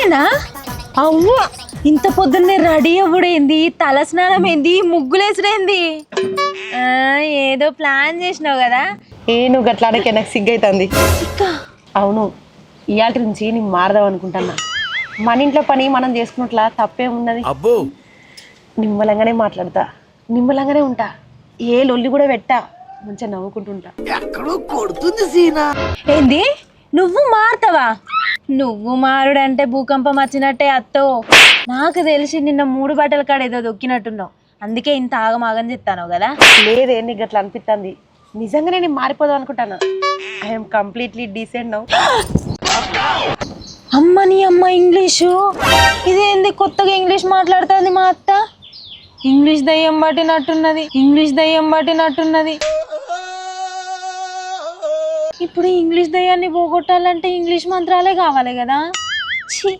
ఇప్పుడేనా? అవ్వ, ఇంత పొద్దున్నే రెడీ అవ్వడేంది, తల స్నానం ఏంది, ముగ్గులేసుడేంది? ఏదో ప్లాన్ చేసినావు కదా. నువ్వు గట్లాడకే నాకు సిగ్గైతుంది. అవును, ఇవాళ నుంచి నేను మారదాం అనుకుంటున్నా. మన ఇంట్లో పని మనం చేసుకున్నట్లా తప్పేమున్నది? నిమ్మలంగానే మాట్లాడతా, నిమ్మలంగానే ఉంటా, ఏ లొల్లి కూడా పెట్టా, మంచిగా నవ్వుకుంటుంటా. ఎక్కడో కొడుతుంది సీనా. ఏంది, నువ్వు మారుతావా? నువ్వు మారుడంటే భూకంపం వచ్చినట్టే అత్తో. నాకు తెలిసి నిన్న 3 బట్టల కాడ ఏదో దొక్కినట్టున్నావు, అందుకే ఇంత ఆగమాగం చెప్తాను కదా. లేదే, నీకు అట్లా అనిపిస్తుంది. నిజంగానే నేను మారిపోదాం అనుకుంటాను. I'm completely decent now. అమ్మ నీ అమ్మ ఇంగ్లీషు, ఇదేంది కొత్తగా ఇంగ్లీష్ మాట్లాడుతుంది మా అత్త? ఇంగ్లీష్ దయ్యం పట్టినట్టున్నది, ఇంగ్లీష్ దయ్యం పట్టినట్టున్నది. ఇప్పుడు ఇంగ్లీష్ దయ్యాన్ని పోగొట్టాలంటే ఇంగ్లీష్ మంత్రాలే కావాలి కదా. ఛీ.